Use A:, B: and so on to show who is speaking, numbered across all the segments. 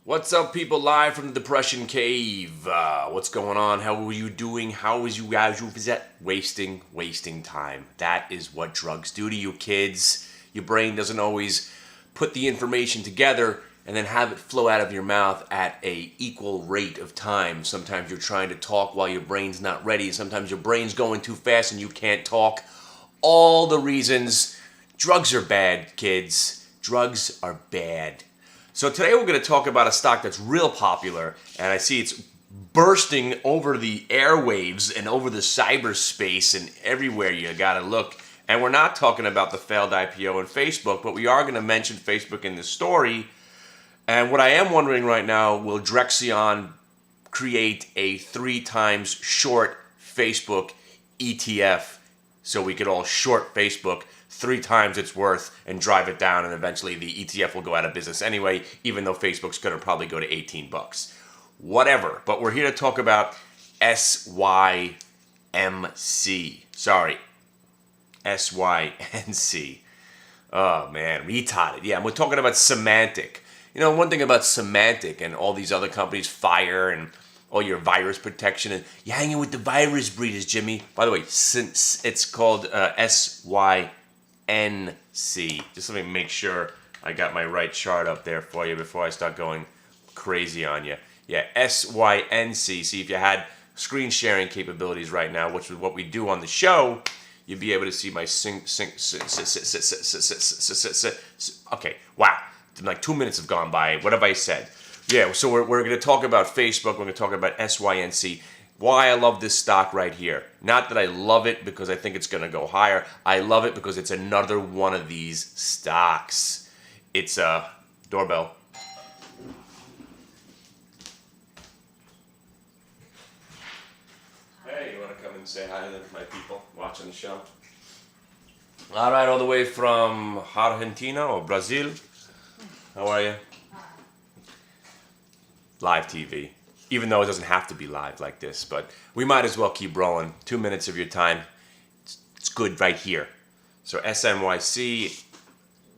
A: What's up, people? Live from the Depression Cave. What's going on? How are you doing? How is you guys? Wasting time. That is what drugs do to you, kids. Your brain doesn't always put the information together and then have it flow out of your mouth at a equal rate of time. Sometimes you're trying to talk while your brain's not ready. Sometimes your brain's going too fast and you can't talk. All the reasons drugs are bad, kids. Drugs are bad. So today we're going to talk about a stock that's real popular, and I see it's bursting over the airwaves and over the cyberspace and everywhere you got to look. And we're not talking about the failed IPO and Facebook, but we are going to mention Facebook in this story. And what I am wondering right now, will Drexion create a 3 times short Facebook ETF so we could all short Facebook 3 times its worth and drive it down, and eventually the ETF will go out of business anyway, even though Facebook's going to probably go to $18. Whatever. But we're here to talk about SYMC. Sorry. SYNC. Oh, man. Retarded. Yeah, we're talking about Symantec. You know, one thing about Symantec and all these other companies, Fire and all your virus protection, and you're hanging with the virus breeders, Jimmy. By the way, since it's called SYNC. Just let me make sure I got my right chart up there for you before I start going crazy on you. Yeah, SYNC. See, if you had screen sharing capabilities right now, which is what we do on the show, you'd be able to see my okay, wow. Like 2 minutes have gone by. What have I said? Yeah, so we're going to talk about Facebook. We're going to talk about SYNC. Why I love this stock right here. Not that I love it because I think it's going to go higher. I love it because it's another one of these stocks. It's a doorbell. Hey, you want to come and say hi to my people watching the show? All right, all the way from Argentina or Brazil. How are you? Live TV. Even though it doesn't have to be live like this, but we might as well keep rolling. 2 minutes of your time, it's good right here. So SMYC,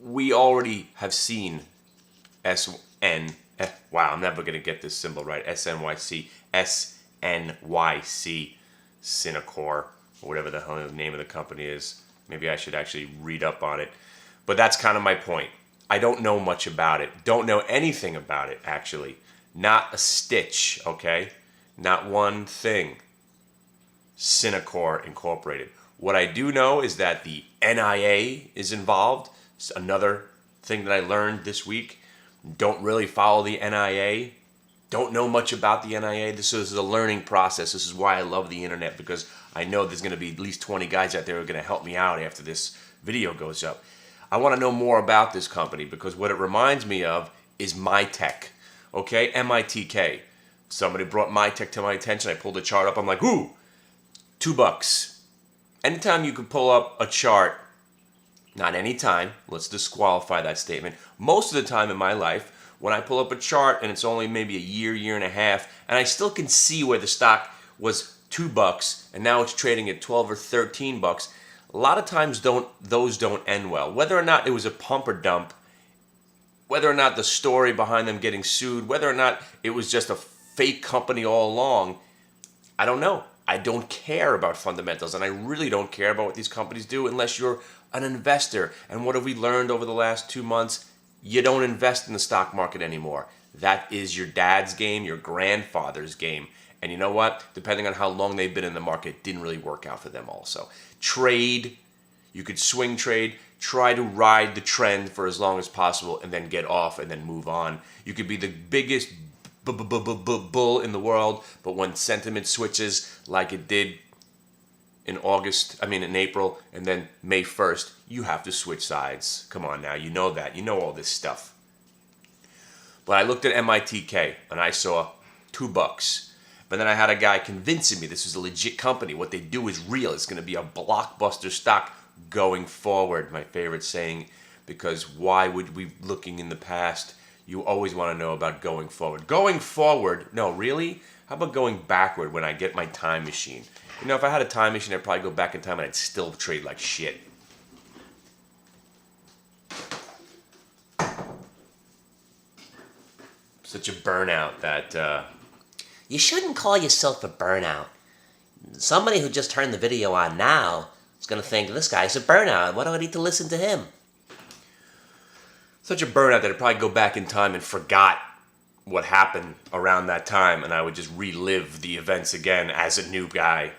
A: we already have seen wow, I'm never going to get this symbol right. SNYC, Synacor, or whatever the hell the name of the company is. Maybe I should actually read up on it. But that's kind of my point. I don't know much about it. Don't know anything about it, actually. Not a stitch, okay? Not one thing. Synacor Incorporated. What I do know is that the NIA is involved. It's another thing that I learned this week. Don't really follow the NIA. Don't know much about the NIA. This is a learning process. This is why I love the internet, because I know there's going to be at least 20 guys out there who are going to help me out after this video goes up. I want to know more about this company because what it reminds me of is MyTech. Okay, MITK. Somebody brought MyTech to my attention. I pulled the chart up. I'm like, ooh, $2. Anytime you can pull up a chart, not anytime, let's disqualify that statement. Most of the time in my life, when I pull up a chart and it's only maybe a year and a half, and I still can see where the stock was $2 and now it's trading at 12 or 13 bucks, a lot of times those don't end well. Whether or not it was a pump or dump, whether or not the story behind them getting sued, whether or not it was just a fake company all along, I don't know. I don't care about fundamentals, and I really don't care about what these companies do unless you're an investor. And what have we learned over the last 2 months? You don't invest in the stock market anymore. That is your dad's game, your grandfather's game. And you know what? Depending on how long they've been in the market, it didn't really work out for them also. Trade. You could swing trade, try to ride the trend for as long as possible, and then get off and then move on. You could be the biggest bull in the world, but when sentiment switches like it did in April, and then May 1st, you have to switch sides. Come on now, you know that. You know all this stuff. But I looked at MITK, and I saw $2. But then I had a guy convincing me this is a legit company. What they do is real. It's going to be a blockbuster stock going forward, my favorite saying, because why would we looking in the past? You always want to know about going forward. Going forward? No, really? How about going backward when I get my time machine? You know, if I had a time machine, I'd probably go back in time and I'd still trade like shit. such a burnout that
B: You shouldn't call yourself a burnout. Somebody who just turned the video on now is going to think, this guy's a burnout. Why do I need to listen to him?
A: such a burnout that I'd probably go back in time and forgot what happened around that time, and I would just relive the events again as a new guy.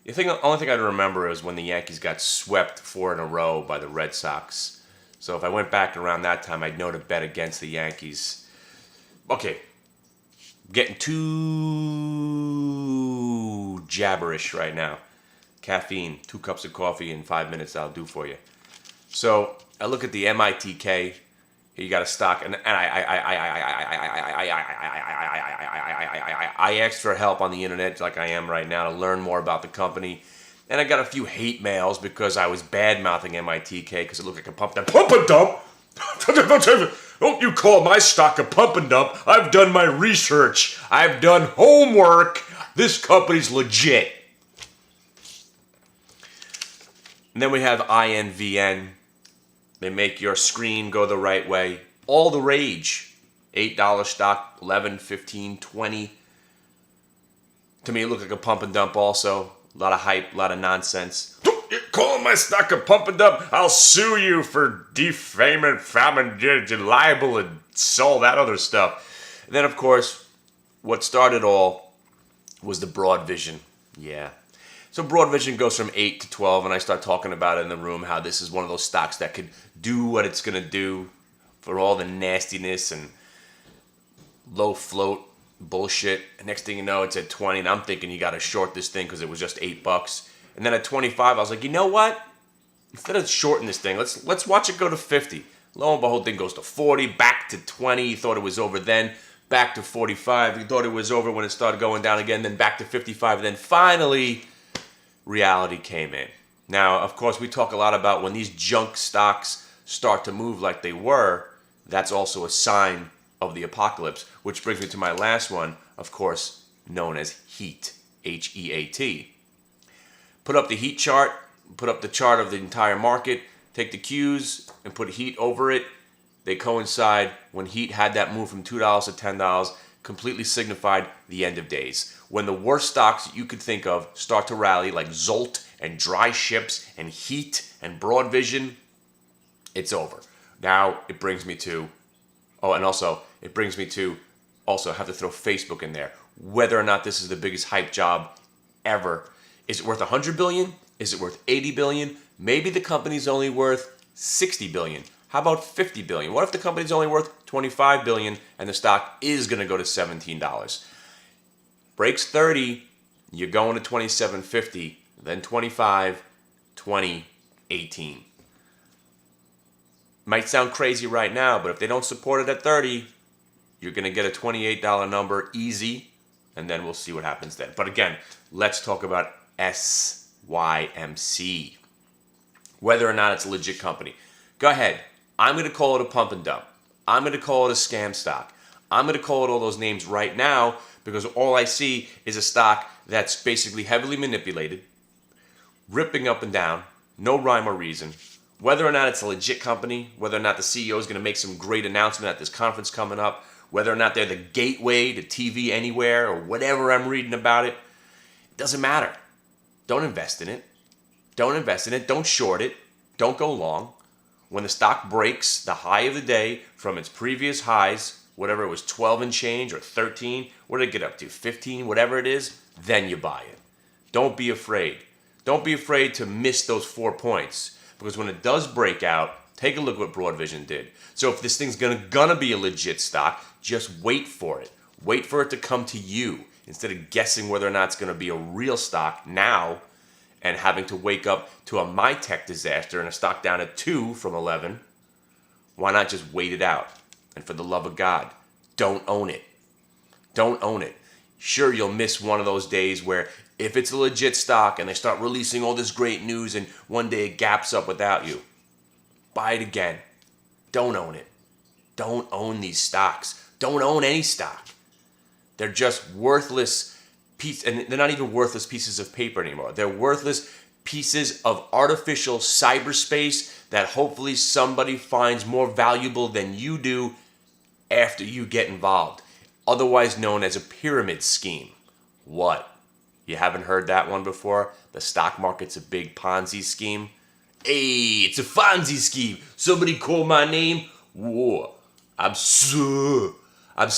A: The only thing I'd remember is when the Yankees got swept 4 in a row by the Red Sox. So if I went back around that time, I'd know to bet against the Yankees. Okay, getting too jabberish right now. Caffeine, 2 cups of coffee in 5 minutes, that'll do for you. So I look at the MITK. Here you got a stock, and I asked for help on the internet, like I am right now, to learn more about the company. And I got a few hate mails because I was bad mouthing MITK because it looked like a pump and dump. Don't you call my stock a pump and dump? I've done my research. I've done homework. This company's legit. And then we have INVN. They make your screen go the right way. All the rage. $8 stock, 11, 15, 20. To me, it looked like a pump and dump also. A lot of hype, a lot of nonsense. Don't you call my stock a pump and dump? I'll sue you for defaming, libel, and all that other stuff. And then, of course, what started all was the broad vision. Yeah. So broad vision goes from 8 to 12, and I start talking about it in the room, how this is one of those stocks that could do what it's going to do for all the nastiness and low float bullshit. And next thing you know, it's at 20, and I'm thinking you got to short this thing because it was just $8. And then at 25, I was like, you know what? Instead of shorting this thing, let's watch it go to 50. Lo and behold, thing goes to 40, back to 20. You thought it was over then, back to 45. You thought it was over when it started going down again, then back to 55. And then finally, reality came in. Now, of course, we talk a lot about when these junk stocks start to move like they were, that's also a sign of the apocalypse, which brings me to my last one, of course, known as HEAT, H-E-A-T. Put up the HEAT chart, put up the chart of the entire market, take the Qs and put HEAT over it. They coincide. When HEAT had that move from $2 to $10, completely signified the end of days. When the worst stocks you could think of start to rally, like Zolt and Dry Ships and HEAT and Broad Vision, it's over. Now it brings me to, also have to throw Facebook in there. Whether or not this is the biggest hype job ever. Is it worth 100 billion? Is it worth 80 billion? Maybe the company's only worth 60 billion. How about 50 billion? What if the company's only worth 25 billion and the stock is going to go to $17? Breaks 30, you're going to 27.50, then 25, 20, 18. Might sound crazy right now, but if they don't support it at 30, you're going to get a $28 number easy, and then we'll see what happens then. But again, let's talk about SYMC. Whether or not it's a legit company. Go ahead. I'm going to call it a pump and dump. I'm going to call it a scam stock. I'm going to call it all those names right now because all I see is a stock that's basically heavily manipulated, ripping up and down, no rhyme or reason. Whether or not it's a legit company, whether or not the CEO is going to make some great announcement at this conference coming up, whether or not they're the gateway to TV anywhere or whatever I'm reading about it, it doesn't matter. Don't invest in it. Don't invest in it. Don't short it. Don't go long. When the stock breaks the high of the day from its previous highs, whatever it was, 12 and change or 13, what did it get up to, 15, whatever it is, then you buy it. Don't be afraid. Don't be afraid to miss those 4 points because when it does break out, take a look what Broad Vision did. So if this thing's gonna be a legit stock, just wait for it. Wait for it to come to you instead of guessing whether or not it's gonna be a real stock now and having to wake up to a MyTech disaster and a stock down at 2 from 11. Why not just wait it out? And for the love of God, don't own it. Don't own it. Sure, you'll miss one of those days where if it's a legit stock and they start releasing all this great news and one day it gaps up without you, buy it again. Don't own it. Don't own these stocks. Don't own any stock. They're just worthless pieces, and they're not even worthless pieces of paper anymore. They're worthless pieces of artificial cyberspace that hopefully somebody finds more valuable than you do after you get involved. otherwise known as a pyramid scheme. What? You haven't heard that one before? The stock market's a big Ponzi scheme? Hey, it's a Fonzie scheme. Somebody call my name? Whoa. I'm so. Remember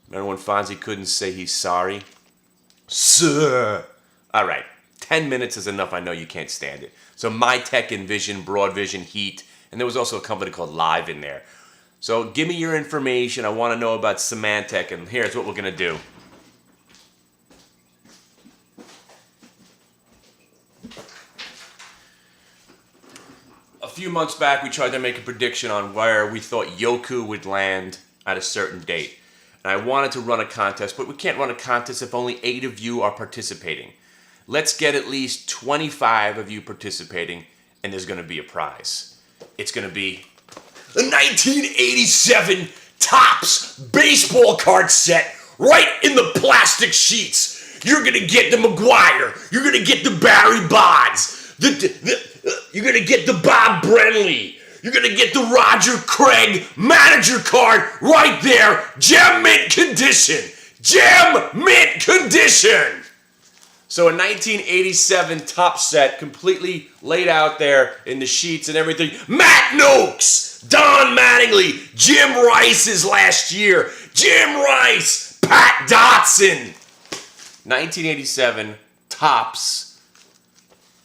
A: when Fonzie couldn't say he's sorry? Sir. All right. 10 minutes is enough. I know you can't stand it. So My Tech, Envision, Broadvision, Heat, and there was also a company called Live in there. So give me your information. I want to know about Symantec, and here's what we're going to do. A few months back, we tried to make a prediction on where we thought Yoku would land at a certain date. And I wanted to run a contest, but we can't run a contest if only 8 of you are participating. Let's get at least 25 of you participating, and there's going to be a prize. It's going to be a 1987 Topps baseball card set right in the plastic sheets. You're going to get the McGuire. You're going to get the Barry Bonds. You're going to get the Bob Brenly. You're going to get the Roger Craig manager card right there. Gem mint condition. Gem mint condition. So a 1987 Topps set, completely laid out there in the sheets and everything. Matt Noakes, Don Mattingly, Jim Rice's last year. Jim Rice, Pat Dotson. 1987 Topps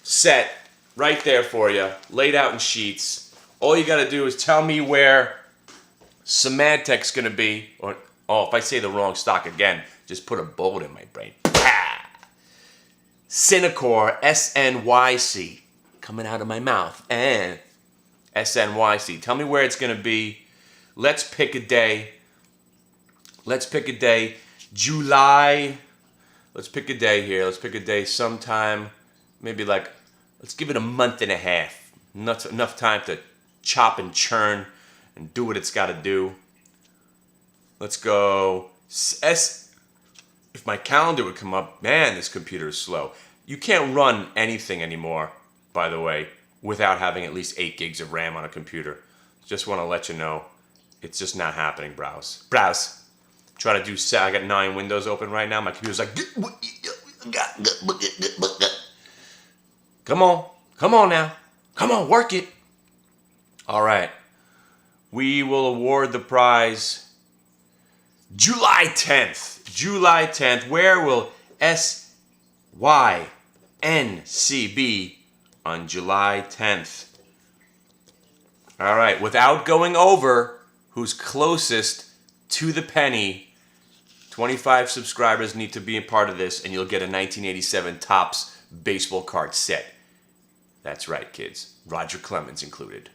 A: set right there for you, laid out in sheets. All you got to do is tell me where Symantec's going to be. Or, if I say the wrong stock again, just put a bullet in my brain. Synacor, S-N-Y-C, coming out of my mouth, and S-N-Y-C. Tell me where it's going to be. Let's pick a day. July. Let's pick a day here. Let's pick a day sometime, maybe like, let's give it a month and a half. Enough time to chop and churn and do what it's got to do. Let's go If my calendar would come up, man, this computer is slow. You can't run anything anymore, by the way, without having at least 8 gigs of RAM on a computer. Just want to let you know, it's just not happening, browse. Try to do, I got 9 windows open right now. My computer's like, come on now. Come on, work it. All right. We will award the prize July 10th. July 10th. Where will SYNC be on July 10th? All right. Without going over who's closest to the penny, 25 subscribers need to be a part of this, and you'll get a 1987 Topps baseball card set. That's right, kids. Roger Clemens included.